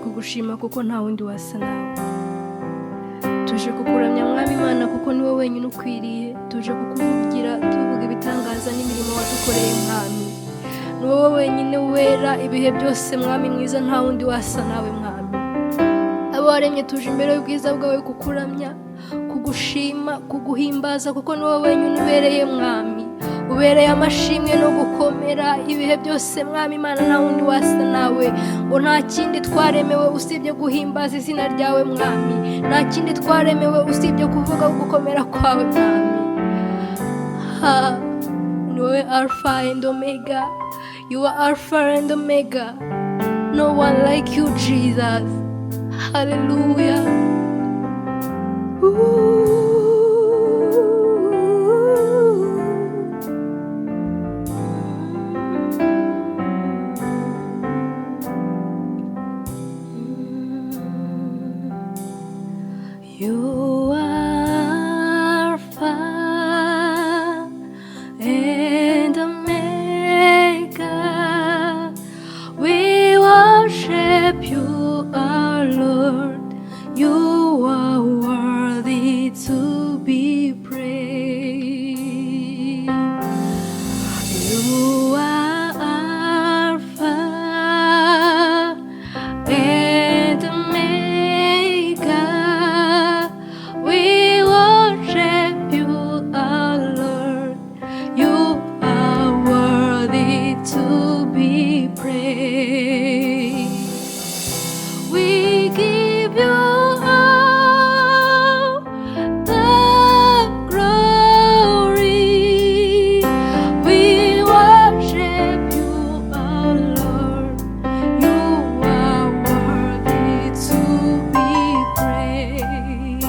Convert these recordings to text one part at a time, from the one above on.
kugushima kuko nta wundi wasa nawe. Tuje kukuramya mwami Imana kuko niwe wenyine ukwiriye. Tuje kukuvugira tuvuga ibitangaza n'imirimo wadukoreye mwami. Ni wowe wenyine wera ibihe byose mwami mwiza, nta wundi wasa nawe mwami. Abo waremye tuje imbere y'ubwiza bwawe kukuramya, kugushima, kuguhimbaza kuko ni wowe wenyine ubereye mwami. Ubereye amashimwe no gukomera ibihe byose mwami Imana, nta wundi wasa nawe. Ngo nta kindi twaremewe usibye guhimbaza izina ryawe mwami. Nta kindi twaremewe usibye kuvuga gukomera kwawe mwami. Ni wowe Alpha and Omega. You are Alpha and Omega. No one like you, Jesus. Hallelujah. You are Alpha and Omega. We worship you, our Lord. You are worthy to be praised. You are Alpha and Omega. We worship you, our Lord. You are worthy to be praised. We give you all the glory. We worship you, our Lord. You are worthy to be praised.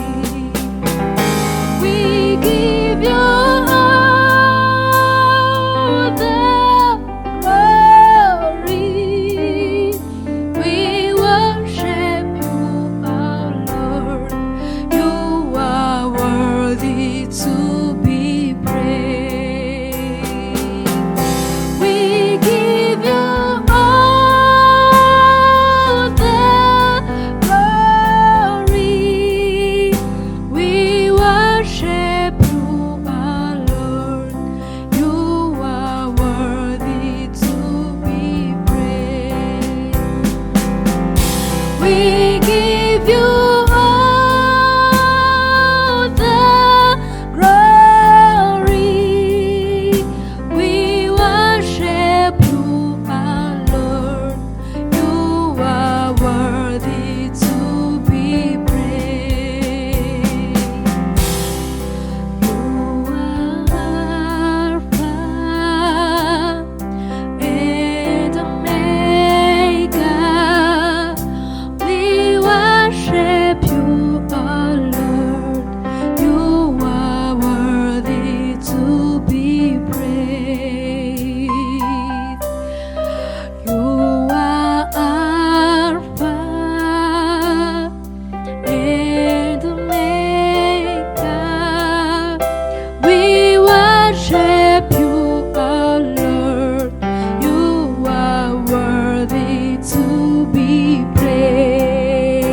We give you all the glory. We worship you, our Lord. You are worthy to be praised. We give you all the glory. We worship you, our Lord. You are worthy to be praised. We give you all the glory. We worship you, our Lord. You are worthy to be praised. You are Alpha and Omega. We worship you, our Lord. You are worthy to be praised. You are Alpha and Omega. We worship you, our Lord. You are worthy to be praised.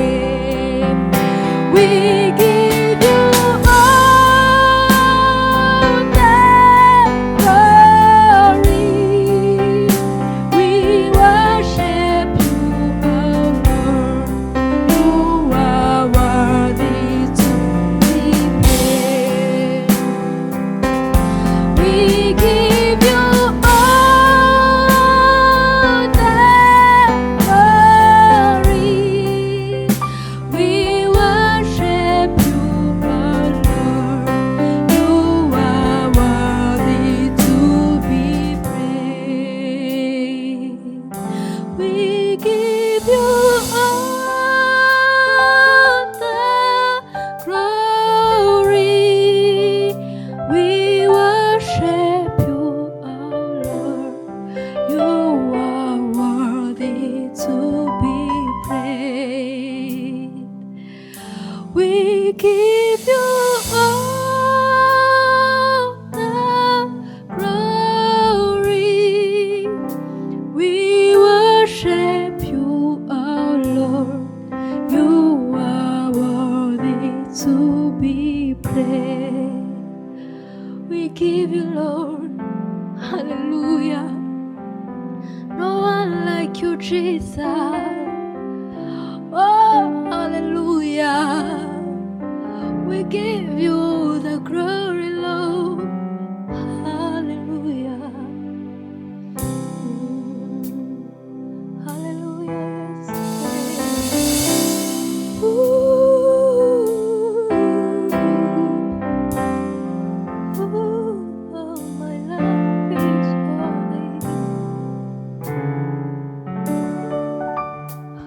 We give you all the glory. We worship you, our Lord. You are worthy to be praised. We give you all the glory. We worship you, our Lord. You are worthy to Jesus. Oh, hallelujah. We give you the glory, Lord. Hallelujah. Hallelujah. Yes. Oh, my love is holy.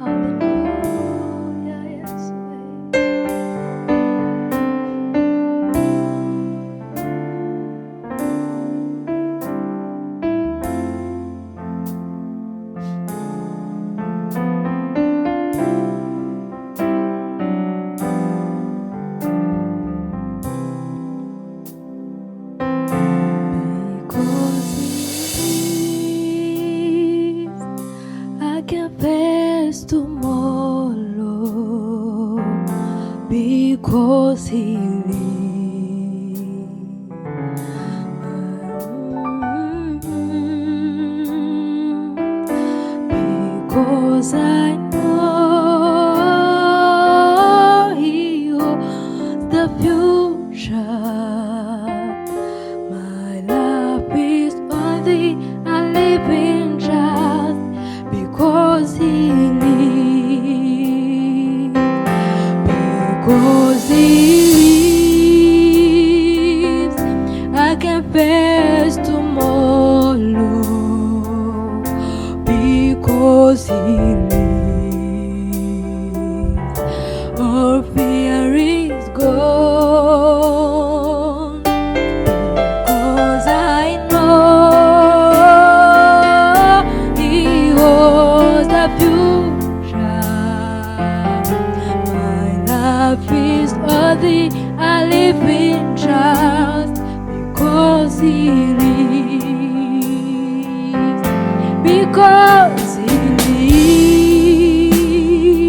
Hallelujah. Yes. Because he lives, because I know he holds the future. My life is worthy, I live in just because he lives, because he lives, I can face tomorrow, because he lives, all fear is gone, because I know he holds the future. My life is worthy, I live in trust, because he lives, because he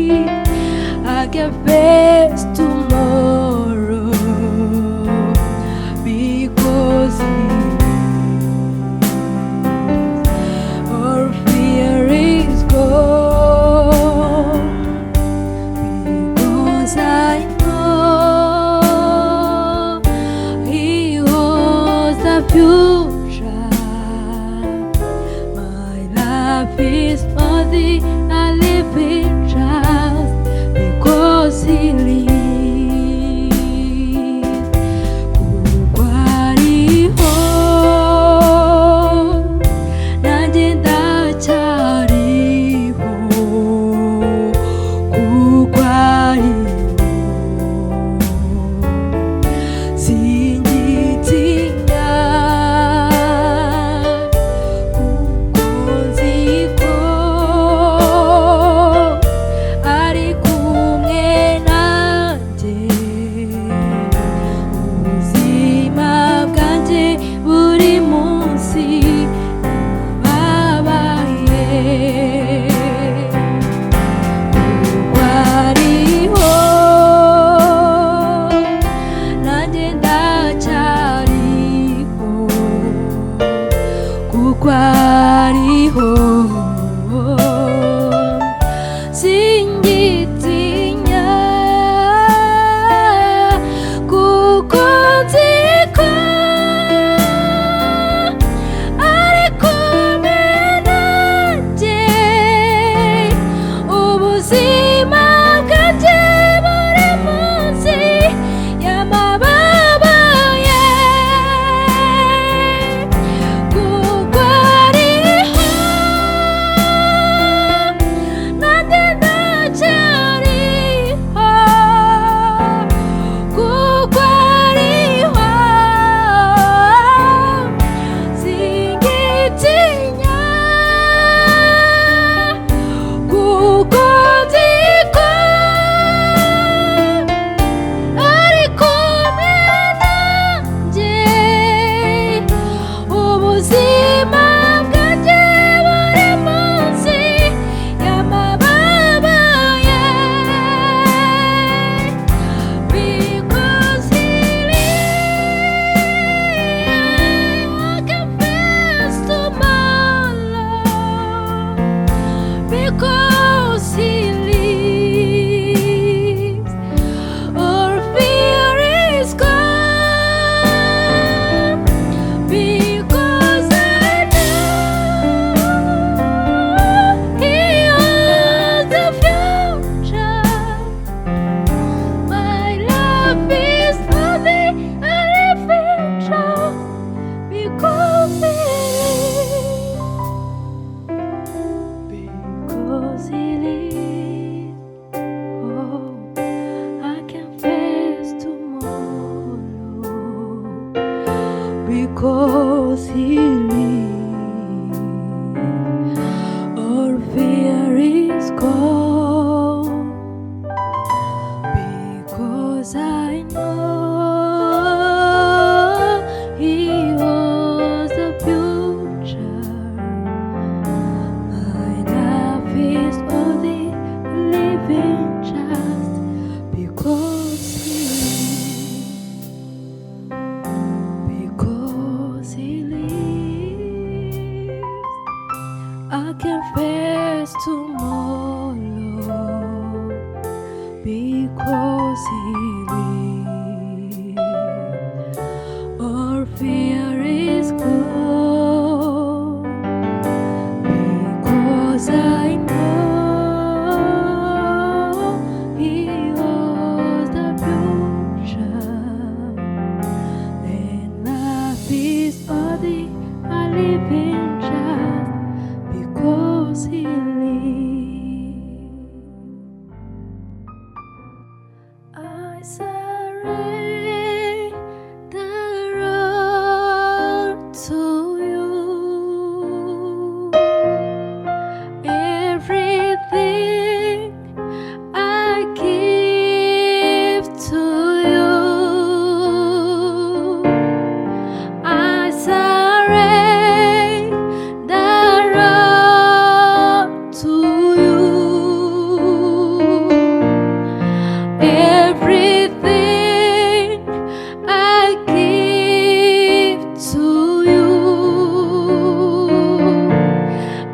lives, I can face tomorrow, because he lives, all fear is gone, because I know he holds the future. My life is worthy, I live in trust, because he lives. Kuko ariho, nanjye ndacyariho. Kuko ariho, singitinya. Kuko nzi ko ari kumwe nanjye, ubuzima bwanjye buri munsi babaye. Kuko ariho, nanjye ndacyariho. Kuko ariho, singitinya. Kuko nzi ko ari kumwe nanjye, ubuzima bwanjye buri munsi y'amababa ye. Kuko ariho, because He lives. Oh, I can face tomorrow because He lives. All fear is gone because I know He holds the future. My life is only living just because He lives. I can face tomorrow because He lives. All fear is gone because I know He holds the future. And life is worthy a living just because He lives. I surrender all to You. Everything I give to You. I surrender all to You. Everything I give to You.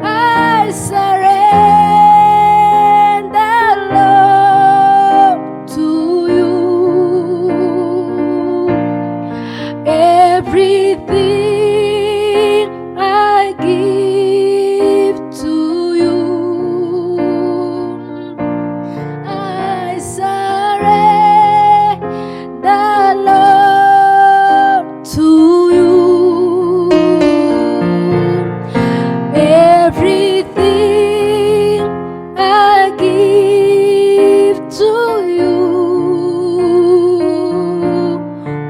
I surrender, Lord, to You. Everything I give to You. I surrender, Lord, to You. Everything I give to You,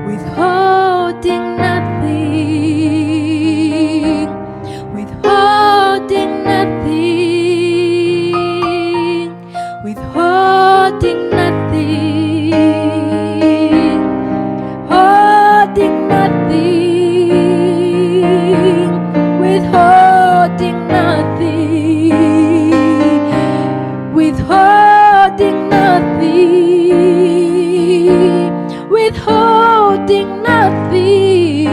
withholding nothing, withholding nothing, withholding nothing, holding nothing, withholding nothing, withholding nothing, withholding nothing,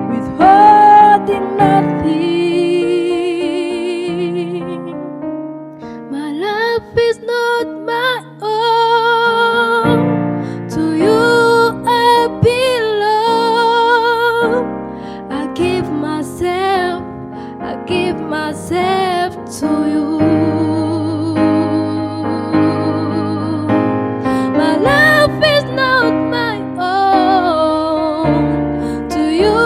withholding nothing. My life is not my own. To You I belong. I give myself to You. My life is not my own. To You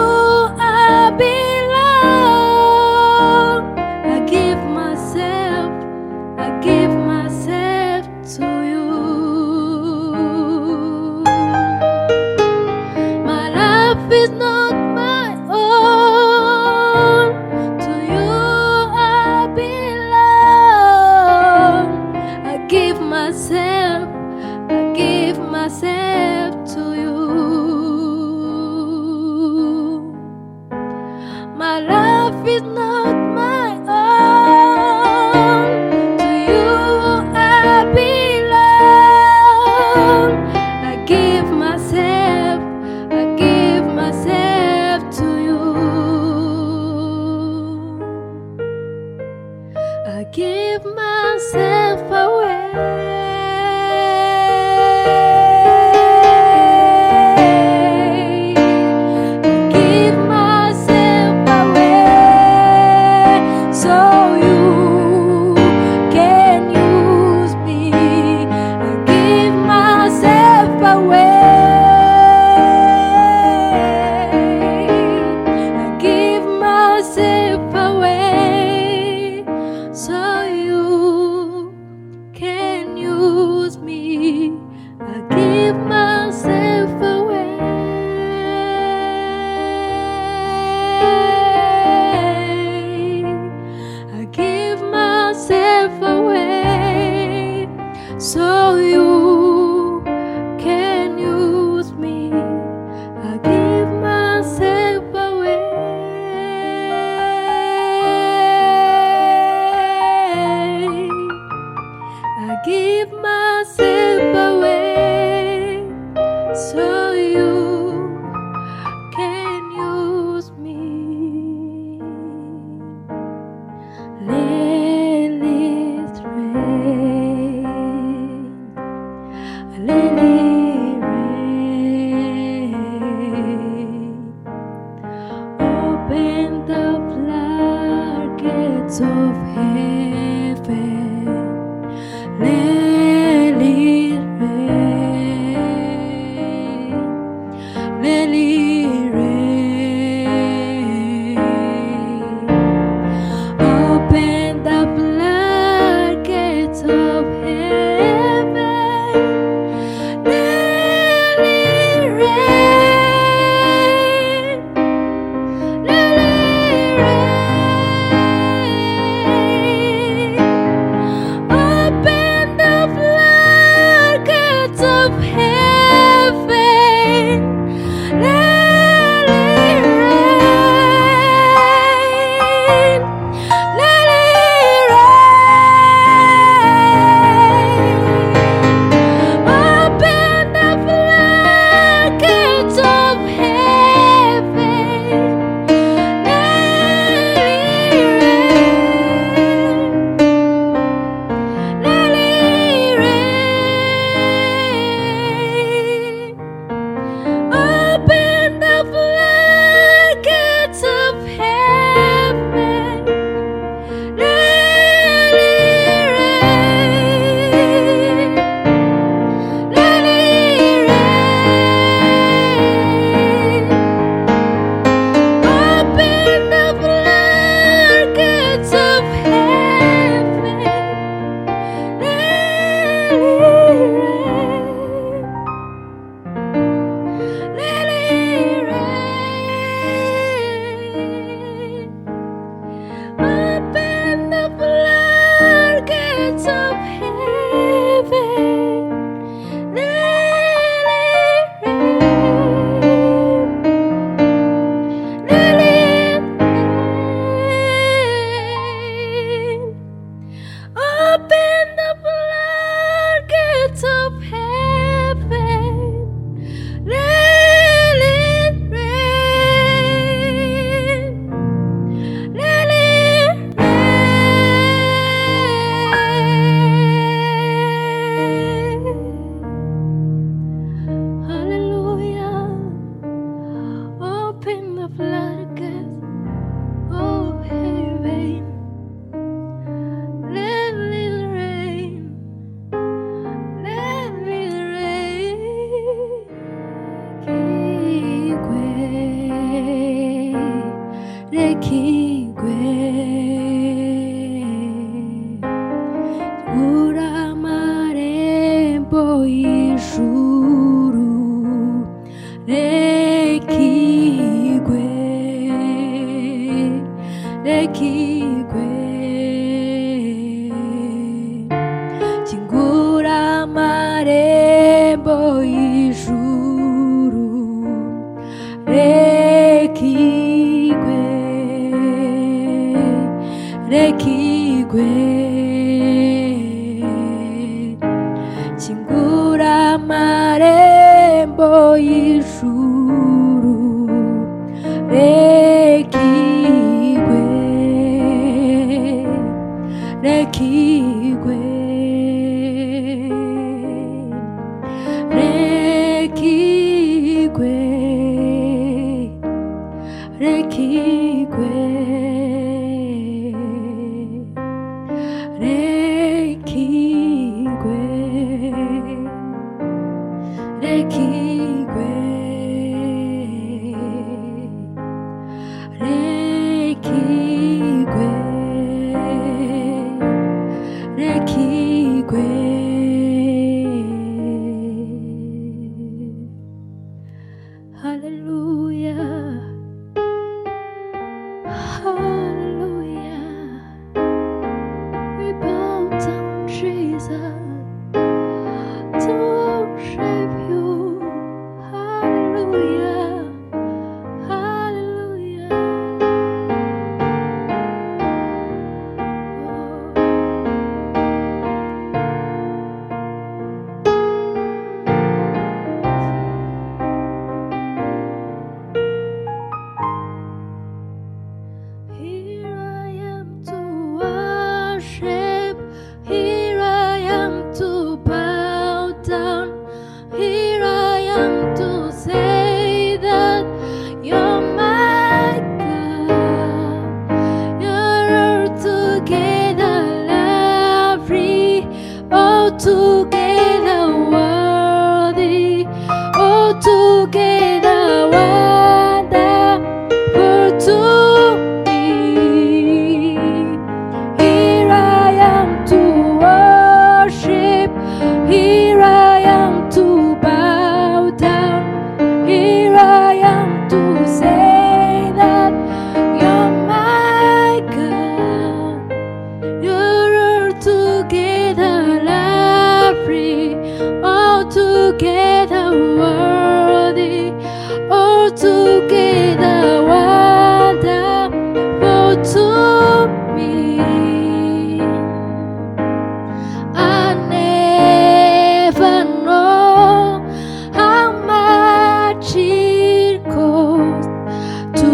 I belong. I give myself to You. My life is not my own. To You I belong. floodgates of heaven, let it rain, let it rain. Open the floodgates of heaven, let it rain, let it rain. Open the floodgates of heaven, let it rain, let it rain. Open the floodgates of heaven, let it rain, let it rain. Open the floodgates of heaven, let it rain, let it rain. Open the floodgates of heaven, let it rain, let it rain. Open the floodgates of heaven, let it rain, let it rain. Open the floodgates of heaven, let it rain, let it rain. Hallelujah. Open the floodgates of heaven, let it rain, let it rain. Rekigwe, ura marembo y'ijuru, rekigwe, rekigwe. Kingura amarembo y'ijuru, rekigwe, rekigwe. Kingura amarembo y'ijuru, rekigwe, rekigwe, rekigwe, rekigwe, rekigwe, rekigwe, rekigwe, rekigwe. Hallelujah, hallelujah. We bow down, Jesus, to worship you. Hallelujah, hallelujah. He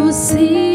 kudusangiza